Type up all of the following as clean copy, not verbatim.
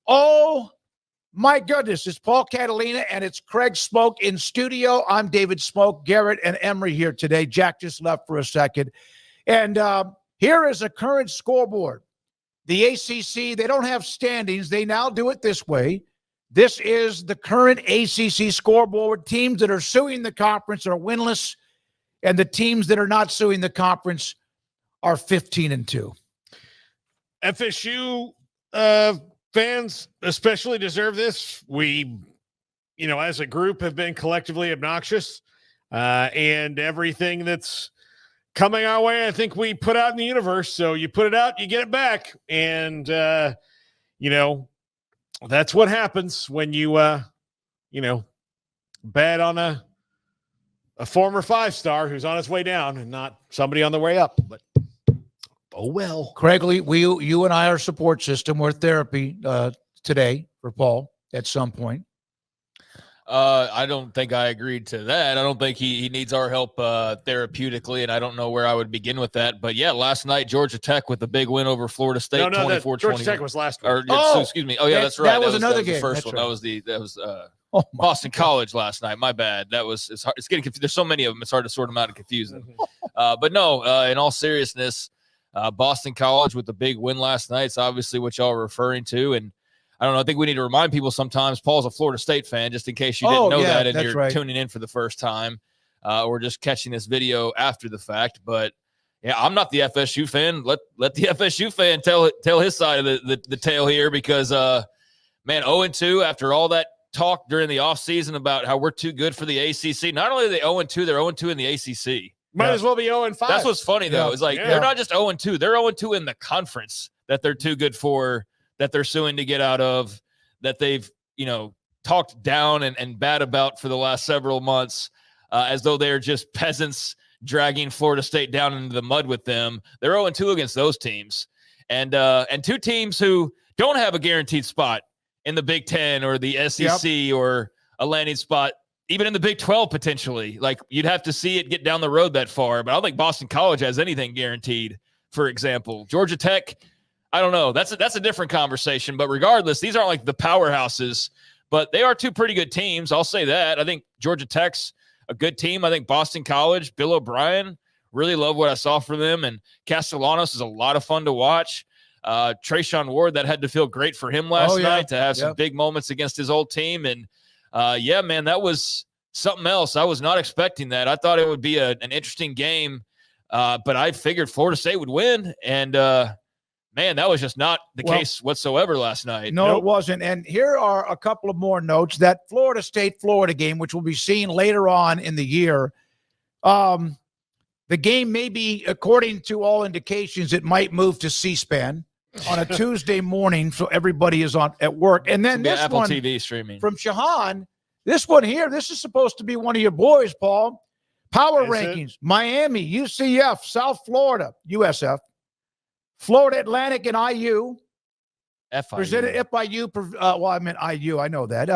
Oh, my goodness. It's Paul Catalina and it's Craig Smoak in studio. I'm David Smoak, Garrett, and Emery here today. Jack just left for a second. And here is a current scoreboard. The ACC, they don't have standings. They now do it this way. This is the current ACC scoreboard. Teams that are suing the conference are winless, and the teams that are not suing the conference are 15-2. FSU fans especially deserve this. We, as a group have been collectively obnoxious, and everything that's coming our way, I think we put out in the universe. So you put it out, you get it back. And, that's what happens when you, bet on a former 5-star who's on his way down and not somebody on the way up. But, oh, well. Craig, you and I are support system. We're therapy today for Paul at some point. I don't think I agreed to that. I don't think he needs our help therapeutically, and I don't know where I would begin with that. But yeah, last night Georgia Tech with a big win over Florida State. No, 24-20. Georgia Tech was last week. Excuse me. Oh yeah, that's right. That was another game. The first one. Right. That was Boston College last night. My bad. It's hard. It's getting confused. There's so many of them. It's hard to sort them out and confuse them. But no, in all seriousness, Boston College with the big win last night. It's obviously what y'all are referring to, and I don't know. I think we need to remind people sometimes Paul's a Florida State fan, just in case you didn't know that and you're tuning in for the first time or just catching this video after the fact. But yeah, I'm not the FSU fan. Let the FSU fan tell his side of the tale here because, man, 0-2 after all that talk during the offseason about how we're too good for the ACC. Not only are they 0-2, they're 0-2 in the ACC. Might as well be 0-5. That's what's funny, though. It's like they're not just 0-2. They're 0-2 in the conference that they're too good for, that they're suing to get out of, that they've, talked down and bad about for the last several months, as though they're just peasants dragging Florida State down into the mud with them. They're 0-2 against those teams. And two teams who don't have a guaranteed spot in the Big Ten or the SEC or a landing spot, even in the Big 12 potentially. Like, you'd have to see it get down the road that far. But I don't think Boston College has anything guaranteed, for example. Georgia Tech, I don't know. That's a different conversation. But regardless, these aren't like the powerhouses, but they are two pretty good teams. I'll say that. I think Georgia Tech's a good team. I think Boston College, Bill O'Brien, really love what I saw from them. And Castellanos is a lot of fun to watch. Trayshawn Ward, that had to feel great for him last night to have some big moments against his old team. And man, that was something else. I was not expecting that. I thought it would be an interesting game, but I figured Florida State would win. And, man, that was just not the case whatsoever last night. No, it wasn't. And here are a couple of more notes. That Florida State-Florida game, which we'll be seeing later on in the year, the game may be, according to all indications, it might move to C-SPAN on a Tuesday morning, so everybody is at work. And then this Apple one TV streaming from Shahan, this one here, this is supposed to be one of your boys, Paul. Power rankings, Miami, UCF, South Florida, USF, Florida Atlantic and IU. FIU. Presented FIU. I meant IU. I know that.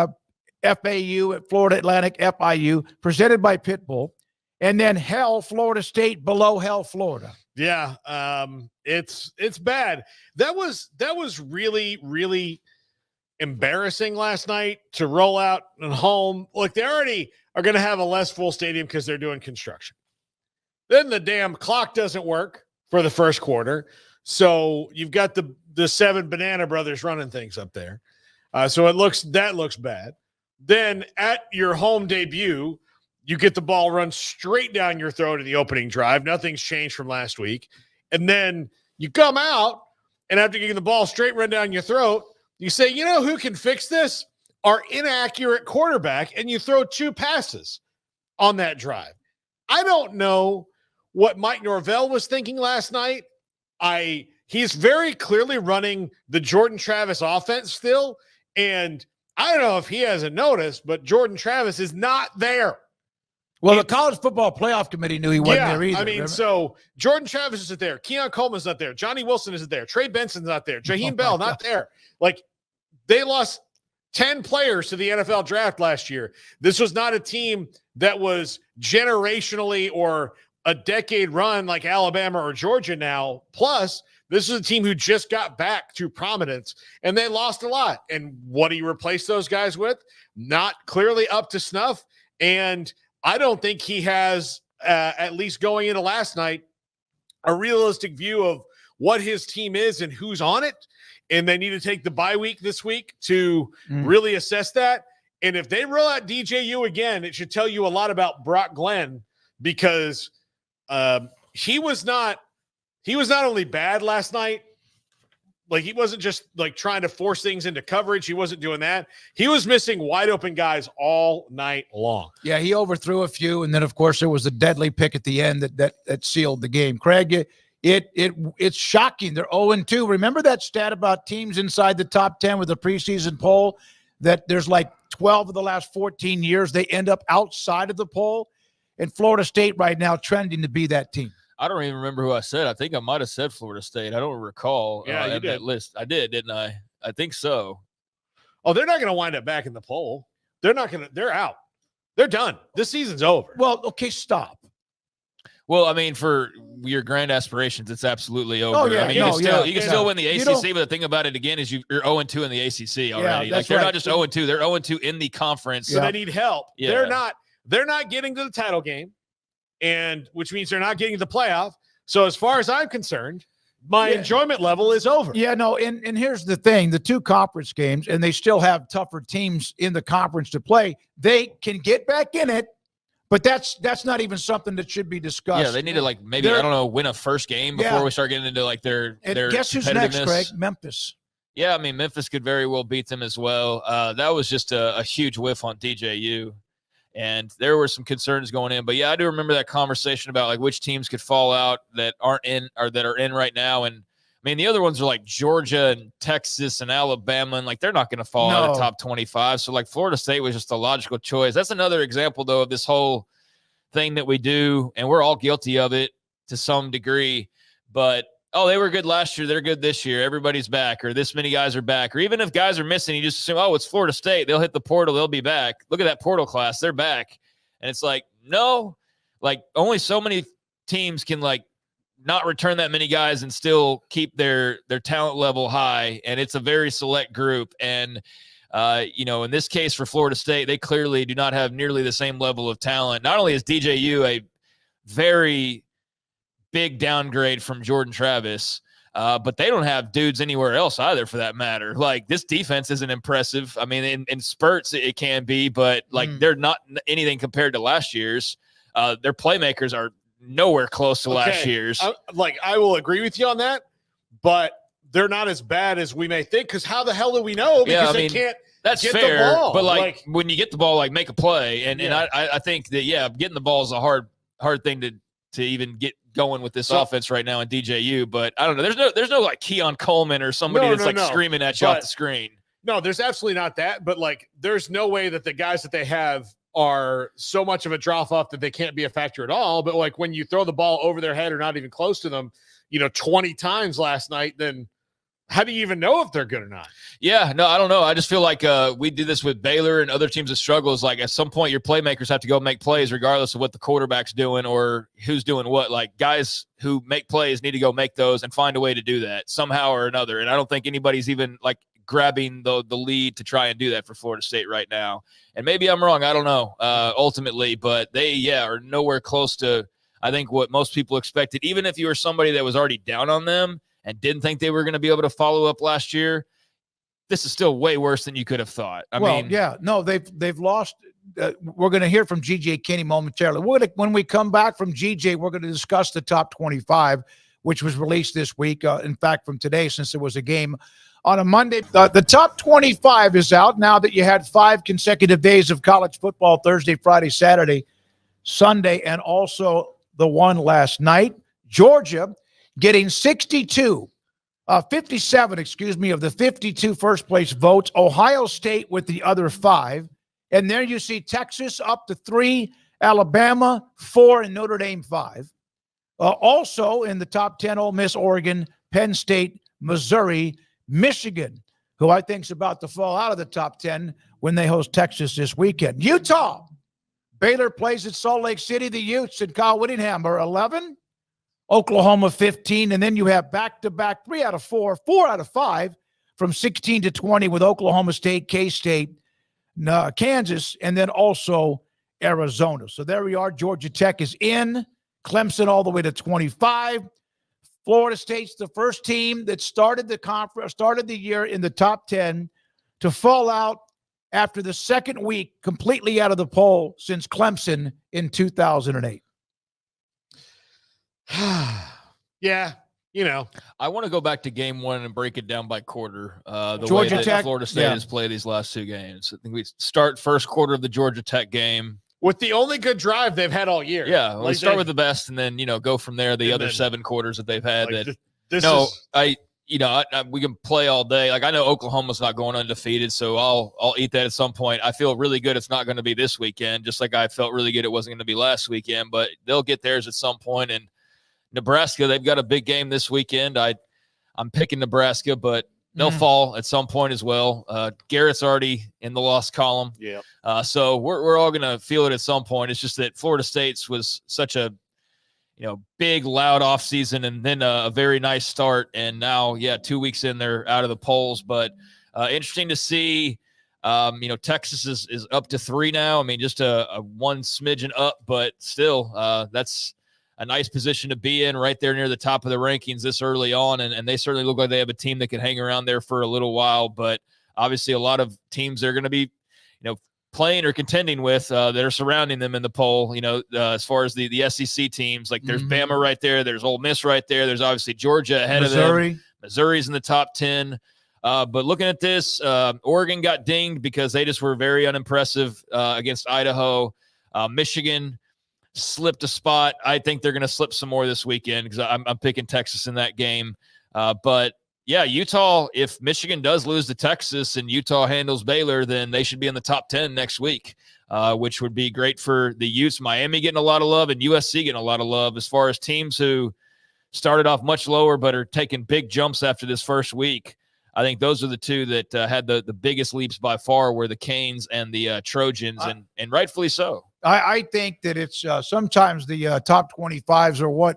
FAU at Florida Atlantic, FIU. Presented by Pitbull. And then Florida State below Florida. Yeah, it's bad. That was really, really embarrassing last night to roll out at home. Look, they already are going to have a less full stadium because they're doing construction. Then the damn clock doesn't work for the first quarter. So you've got the 7 Banana Brothers running things up there. So that looks bad. Then at your home debut, you get the ball run straight down your throat in the opening drive. Nothing's changed from last week. And then you come out, and after getting the ball straight run down your throat, you say, you know who can fix this? Our inaccurate quarterback, and you throw 2 passes on that drive. I don't know what Mike Norvell was thinking last night. He's very clearly running the Jordan Travis offense still. And I don't know if he hasn't noticed, but Jordan Travis is not there. Well, the College Football Playoff Committee knew he wasn't there either. I mean, so Jordan Travis isn't there. Keon Coleman's not there. Johnny Wilson isn't there. Trey Benson's not there. Jaheim Bell, not there. Like, they lost 10 players to the NFL draft last year. This was not a team that was generationally or a decade run like Alabama or Georgia now. Plus, This is a team who just got back to prominence, and they lost a lot. And what do you replace those guys with? Not clearly up to snuff. And I don't think he has, at least going into last night, a realistic view of what his team is and who's on it. And they need to take the bye week this week to really assess that. And if they roll out DJU again, it should tell you a lot about Brock Glenn, because he was not only bad last night, like he wasn't just like trying to force things into coverage. He wasn't doing that. He was missing wide open guys all night long. Yeah, he overthrew a few, and then of course there was a deadly pick at the end that sealed the game. Craig, it's shocking. They're 0-2. Remember that stat about teams inside the top 10 with the preseason poll, that there's like 12 of the last 14 years they end up outside of the poll, and Florida State right now trending to be that team. I don't even remember who I said. I think I might have said Florida State. I don't recall you did. that list. I did, didn't I? I think so. Oh, they're not going to wind up back in the poll. They're out. They're done. This season's over. Well, okay, stop. Well, I mean, for your grand aspirations, it's absolutely over. Oh, yeah, I mean, you can still win the ACC, but the thing about it, again, is you're 0-2 in the ACC already. Like, they're not just 0-2. They're 0-2 in the conference. So they need help. Yeah. They're not getting to the title game, and which means they're not getting to the playoff. So as far as I'm concerned, my enjoyment level is over. Yeah, no, and here's the thing. The two conference games, and they still have tougher teams in the conference to play. They can get back in it, but that's not even something that should be discussed. Yeah, they need to, like, maybe, I don't know, win a first game before we start getting into, like, their guess who's next, Craig? Memphis. Yeah, I mean, Memphis could very well beat them as well. That was just a huge whiff on DJU. And there were some concerns going in. But, yeah, I do remember that conversation about, like, which teams could fall out that aren't in or that are in right now. And, I mean, the other ones are, like, Georgia and Texas and Alabama. And, like, they're not going to fall out of the top 25. So, like, Florida State was just a logical choice. That's another example, though, of this whole thing that we do. And we're all guilty of it to some degree. But, oh, they were good last year, they're good this year, everybody's back, or this many guys are back. Or even if guys are missing, you just assume, oh, it's Florida State. They'll hit the portal. They'll be back. Look at that portal class. They're back. And it's like, no, like, only so many teams can, like, not return that many guys and still keep their talent level high. And it's a very select group. And, in this case for Florida State, they clearly do not have nearly the same level of talent. Not only is DJU a very big downgrade from Jordan Travis, but they don't have dudes anywhere else either, for that matter. Like, this defense isn't impressive. I mean, in spurts it can be, but like they're not anything compared to last year's. Their playmakers are nowhere close to last year's. I will agree with you on that, but they're not as bad as we may think, because how the hell do we know? Because they can't. That's get fair, the ball. But like when you get the ball, like, make a play, and I think that getting the ball is a hard thing to even get going with this offense right now in DJU. But I don't know. There's no like Keon Coleman or somebody that's screaming at you off the screen. No, there's absolutely not that. But like, there's no way that the guys that they have are so much of a drop off that they can't be a factor at all. But like, when you throw the ball over their head or not even close to them, 20 times last night, then how do you even know if they're good or not? Yeah, no, I don't know. I just feel like we do this with Baylor and other teams that struggle. Is like, at some point your playmakers have to go make plays regardless of what the quarterback's doing or who's doing what. Like, guys who make plays need to go make those and find a way to do that somehow or another. And I don't think anybody's even like grabbing the lead to try and do that for Florida State right now. And maybe I'm wrong. I don't know ultimately, but they are nowhere close to, I think, what most people expected. Even if you were somebody that was already down on them and didn't think they were going to be able to follow up last year, this is still way worse than you could have thought. They've lost. We're going to hear from GJ Kinney momentarily. When we come back from GJ, we're going to discuss the top 25, which was released this week. In fact, from today, since there was a game on a Monday. The top 25 is out now that you had 5 consecutive days of college football: Thursday, Friday, Saturday, Sunday, and also the one last night. Georgia getting 57, of the 52 first-place votes. Ohio State with the other 5. And there you see Texas up to 3, Alabama 4, and Notre Dame 5. Also in the top 10, Ole Miss, Oregon, Penn State, Missouri, Michigan, who I think is about to fall out of the top 10 when they host Texas this weekend. Utah, Baylor plays at Salt Lake City. The Utes and Kyle Whittingham are 11. Oklahoma 15, and then you have back-to-back 3 out of 4, 4 out of 5 from 16 to 20 with Oklahoma State, K-State, Kansas, and then also Arizona. So there we are. Georgia Tech is in. Clemson all the way to 25. Florida State's the first team that started the year in the top 10 to fall out after the second week completely out of the poll since Clemson in 2008. Yeah, I want to go back to game one and break it down by quarter. The Georgia way that Tech, Florida State has played these last two games. I think we start first quarter of the Georgia Tech game with the only good drive they've had all year. Yeah, we start with the best, and then go from there. The other 7 quarters that they've had. We can play all day. Like, I know Oklahoma's not going undefeated, so I'll eat that at some point. I feel really good it's not going to be this weekend, just like I felt really good it wasn't going to be last weekend, but they'll get theirs at some point. And Nebraska, they've got a big game this weekend. I'm picking Nebraska, but they'll fall at some point as well. Garrett's already in the loss column. Yeah. So we're all going to feel it at some point. It's just that Florida State's was such a big, loud offseason and then a very nice start. And now, 2 weeks in, they're out of the polls. But interesting to see, Texas is up to 3 now. I mean, just a one smidgen up, but still, that's a nice position to be in right there near the top of the rankings this early on. And they certainly look like they have a team that can hang around there for a little while. But obviously a lot of teams they're going to be, playing or contending with that are surrounding them in the poll, as far as the SEC teams, like there's Bama right there. There's Ole Miss right there. There's obviously Georgia ahead of them. Missouri's in the top 10. But looking at this, Oregon got dinged because they just were very unimpressive against Idaho. Michigan slipped a spot. I think they're going to slip some more this weekend because I'm picking Texas in that game. But Utah, if Michigan does lose to Texas and Utah handles Baylor, then they should be in the top 10 next week, which would be great for the Utes. Miami getting a lot of love and USC getting a lot of love as far as teams who started off much lower but are taking big jumps after this first week. I think those are the two that had the biggest leaps by far were the Canes and the Trojans, and rightfully so. I think that it's sometimes the top 25s are what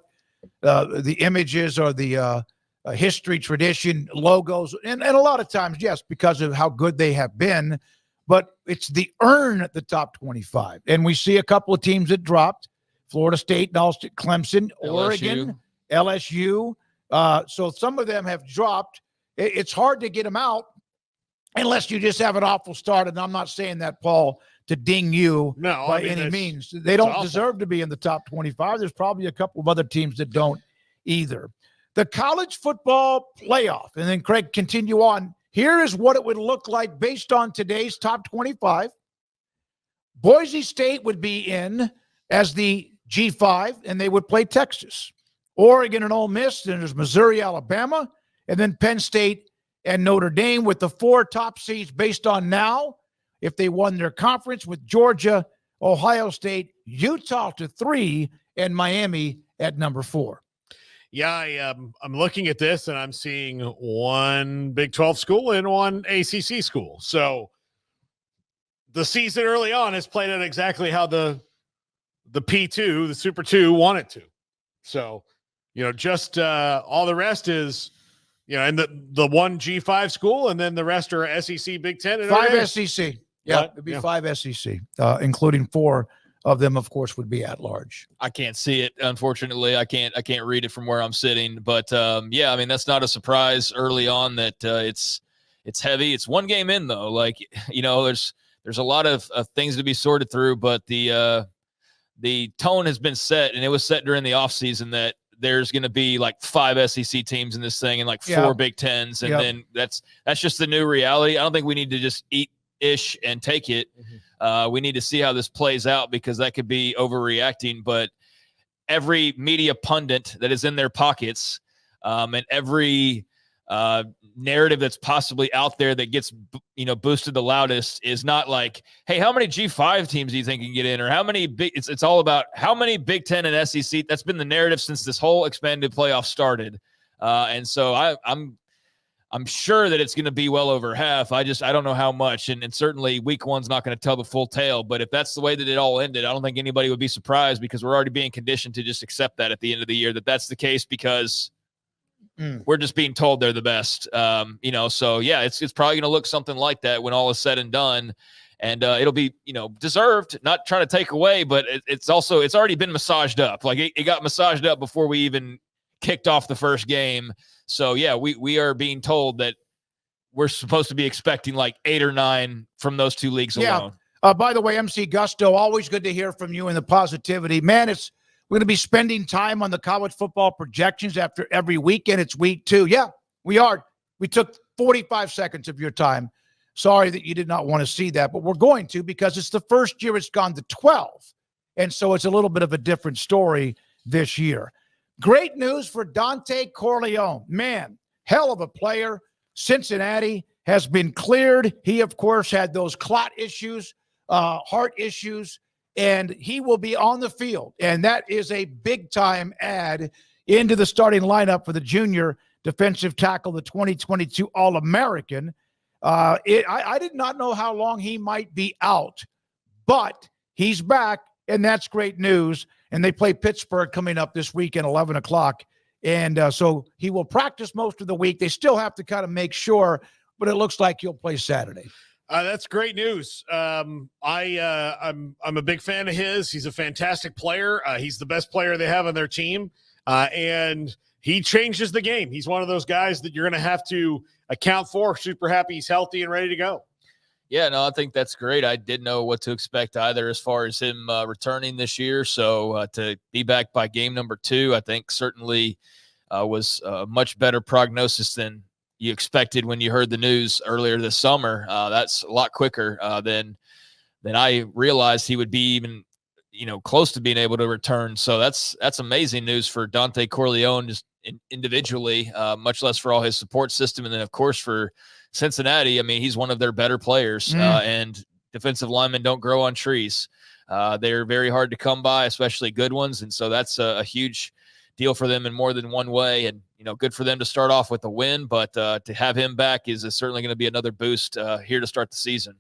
the images or the history, tradition, logos, and a lot of times, yes, because of how good they have been, but it's the earn at the top 25. And we see a couple of teams that dropped, Florida State, Clemson, Oregon, LSU. So some of them have dropped. It's hard to get them out unless you just have an awful start. And I'm not saying that, Paul, to ding you by any means. They don't deserve to be in the top 25. There's probably a couple of other teams that don't either. The college football playoff, and then Craig, continue on. Here is what it would look like based on today's top 25. Boise State would be in as the G5, and they would play Texas. Oregon and Ole Miss, then there's Missouri, Alabama, and then Penn State and Notre Dame with the 4 top seeds based on now, if they won their conference, with Georgia, Ohio State, Utah to 3, and Miami at number 4. Yeah, I'm looking at this and I'm seeing one Big 12 school and one ACC school. So the season early on has played out exactly how the P2, the Super 2 wanted to. So, just all the rest is, and the one G5 school, and then the rest are SEC, Big 10. And 5 SEC. Yeah, it'd be 5 SEC, including 4 of them, of course, would be at large. I can't see it, unfortunately. I can't read it from where I'm sitting. But that's not a surprise early on that it's heavy. It's one game in though. Like, there's a lot of things to be sorted through, but the tone has been set, and it was set during the offseason that there's going to be like 5 SEC teams in this thing and like 4 Big Tens. And then that's just the new reality. I don't think we need to just eat ish and take it. We need to see how this plays out because that could be overreacting. But every media pundit that is in their pockets and every narrative that's possibly out there that gets boosted the loudest is not like, hey, how many G5 teams do you think can get in, or how many big? It's all about how many Big Ten and SEC. That's been the narrative since this whole expanded playoff started. And so I'm sure that it's going to be well over half. I don't know how much. And certainly week one's not going to tell the full tale. But if that's the way that it all ended, I don't think anybody would be surprised, because we're already being conditioned to just accept that at the end of the year, that's the case, because we're just being told they're the best. So yeah, it's probably going to look something like that when all is said and done. And it'll be, deserved, not trying to take away, but it's already been massaged up. Like it got massaged up before we even kicked off the first game. So yeah, we are being told that we're supposed to be expecting like 8 or 9 from those 2 leagues alone. By the way, MC Gusto, always good to hear from you and the positivity. Man, we're going to be spending time on the college football projections after every weekend. It's week 2. Yeah, we are. We took 45 seconds of your time. Sorry that you did not want to see that, but we're going to, because it's the first year it's gone to 12. And so it's a little bit of a different story this year. Great news for Dontay Corleone. Man, hell of a player. Cincinnati has been cleared. He, of course, had those clot issues, heart issues, and he will be on the field. And that is a big-time add into the starting lineup for the junior defensive tackle, the 2022 All-American. I did not know how long he might be out, but he's back, and that's great news. And they play Pittsburgh coming up this weekend, 11 o'clock. And so he will practice most of the week. They still have to kind of make sure, but it looks like he'll play Saturday. That's great news. I'm a big fan of his. He's a fantastic player. He's the best player they have on their team. And he changes the game. He's one of those guys that you're going to have to account for. Super happy he's healthy and ready to go. Yeah, no, I think that's great. I didn't know what to expect either as far as him returning this year. So to be back by game number 2, I think certainly was a much better prognosis than you expected when you heard the news earlier this summer. That's a lot quicker than I realized he would be even, close to being able to return. So that's amazing news for Dontay Corleone, just individually, much less for all his support system. And then, of course, for Cincinnati, I mean, he's one of their better players, and defensive linemen don't grow on trees. They're very hard to come by, especially good ones. And so that's a huge deal for them in more than one way. And, good for them to start off with a win, but to have him back is certainly going to be another boost here to start the season.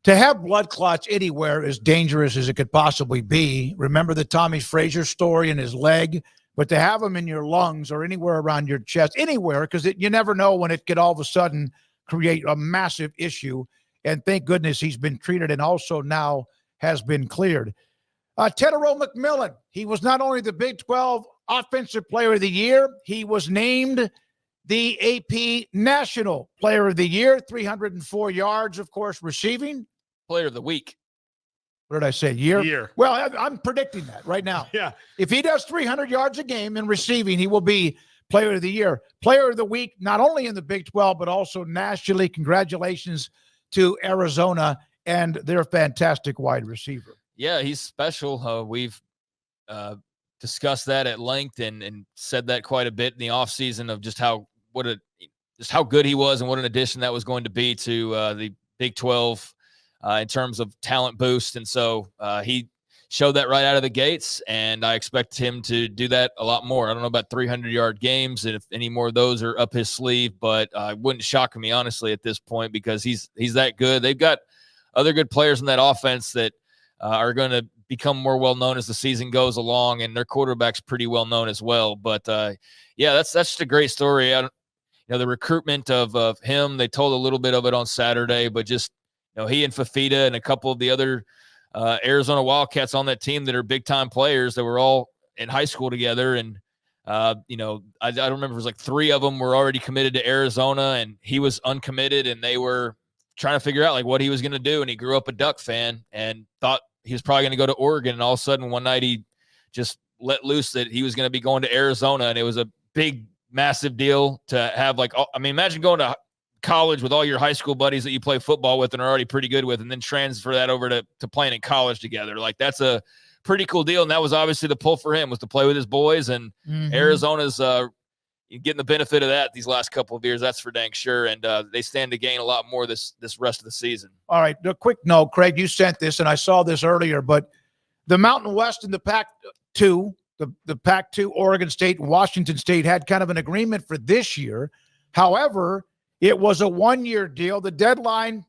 To have blood clots anywhere is dangerous as it could possibly be. Remember the Tommy Frazier story in his leg? But to have them in your lungs or anywhere around your chest, anywhere, because you never know when it could all of a sudden create a massive issue. And thank goodness he's been treated and also now has been cleared. Tedero McMillan, he was not only the Big 12 Offensive Player of the Year, he was named the AP National Player of the Year, 304 yards, of course, receiving. Player of the Week. What did I say? Year? Well, I'm predicting that right now. Yeah. If he does 300 yards a game in receiving, he will be Player of the Year. Player of the Week, not only in the Big 12, but also nationally. Congratulations to Arizona and their fantastic wide receiver. Yeah, he's special. We've discussed that at length and said that quite a bit in the offseason of just how good he was and what an addition that was going to be to the Big 12 in terms of talent boost. And so he showed that right out of the gates, and I expect him to do that a lot more. I don't know about 300-yard games and if any more of those are up his sleeve, but it wouldn't shock me, honestly, at this point, because he's that good. They've got other good players in that offense that are going to become more well-known as the season goes along, and their quarterback's pretty well-known as well. But, yeah, that's just a great story. The recruitment of him, they told a little bit of it on Saturday, but just, he and Fafita and a couple of the other Arizona Wildcats on that team that are big-time players that were all in high school together. And, I don't remember, it was like 3 of them were already committed to Arizona, and he was uncommitted, and they were trying to figure out like what he was going to do. And he grew up a Duck fan and thought he was probably going to go to Oregon. And all of a sudden one night he just let loose that he was going to be going to Arizona. And it was a big, massive deal to have imagine going to college with all your high school buddies that you play football with and are already pretty good with, and then transfer that over to playing in college together. Like, that's a pretty cool deal. And that was obviously the pull for him, was to play with his boys, and Arizona's getting the benefit of that these last couple of years. That's for dang sure. And they stand to gain a lot more this rest of the season. All right. A quick note, Craig, you sent this and I saw this earlier, but the Mountain West and the Pac-2, the Pac-2, Oregon State and Washington State had kind of an agreement for this year. However, It was a one-year deal. The deadline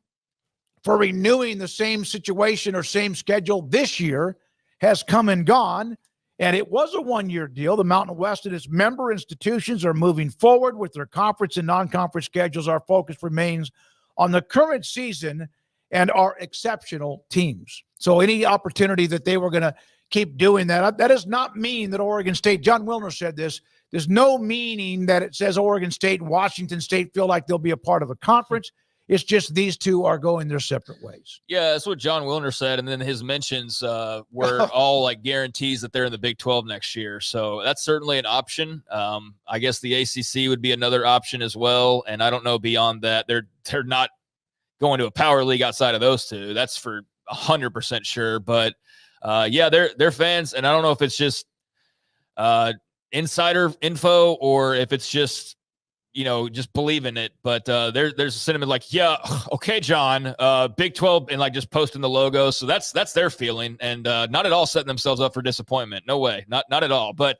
for renewing the same situation or same schedule this year has come and gone, and it was a one-year deal. The Mountain West and its member institutions are moving forward with their conference and non-conference schedules. Our focus remains on the current season and our exceptional teams. So any opportunity that they were going to keep doing that does not mean that Oregon State, John Wilner said this, there's no meaning that it says Oregon State and Washington State feel like they'll be a part of a conference. It's just these two are going their separate ways. Yeah, that's what John Wilner said. And then his mentions were all like guarantees that they're in the Big 12 next year. So that's certainly an option. I guess the ACC would be another option as well. And I don't know beyond that. They're not going to a power league outside of those two. That's for 100% sure. But yeah, they're fans. And I don't know if it's just insider info or if it's just, just believe in it. But there's a sentiment like, yeah, okay, John, Big 12, and like just posting the logo. So that's their feeling, and not at all setting themselves up for disappointment. No way, not at all. But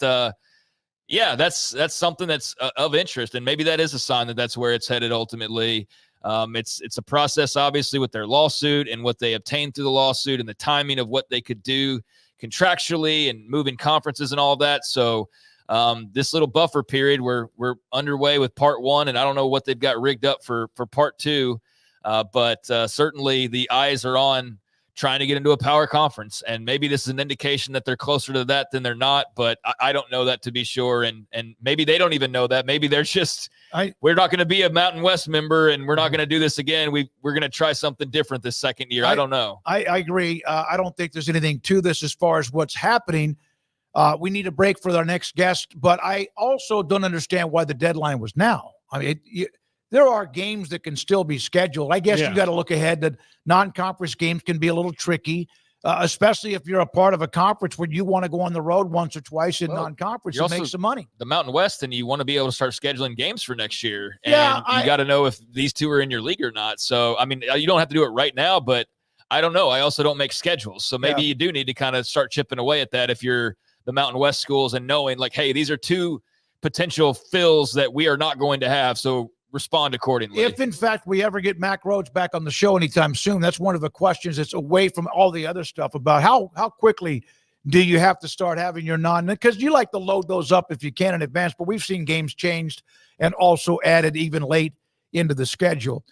yeah, that's something that's of interest, and maybe that is a sign that that's where it's headed ultimately. It's a process, obviously, with their lawsuit and what they obtained through the lawsuit and the timing of what they could do contractually and moving conferences and all of that. So this little buffer period, we're underway with part one, and I don't know what they've got rigged up for part two, but certainly the eyes are on trying to get into a power conference, and maybe this is an indication that they're closer to that than they're not, but I don't know that to be sure, and maybe they don't even know that. Maybe they're just we're not going to be a Mountain West member, and we're not going to do this again. We're going to try something different this second year. I don't know. I agree. I don't think there's anything to this as far as what's happening. We need a break for our next guest, but I also don't understand why the deadline was now. I mean, there are games that can still be scheduled. I guess you got to look ahead that non-conference games can be a little tricky, especially if you're a part of a conference where you want to go on the road once or twice in non-conference and make some money. The Mountain West, and you want to be able to start scheduling games for next year. And you got to know if these two are in your league or not. So, I mean, you don't have to do it right now, but I don't know. I also don't make schedules. So maybe you do need to kind of start chipping away at that if you're the Mountain West schools and knowing like, hey, these are two potential fills that we are not going to have. So respond accordingly. If in fact we ever get Mac Rhodes back on the show anytime soon, that's one of the questions that's away from all the other stuff about how quickly do you have to start having your because you like to load those up if you can in advance, but we've seen games changed and also added even late into the schedule.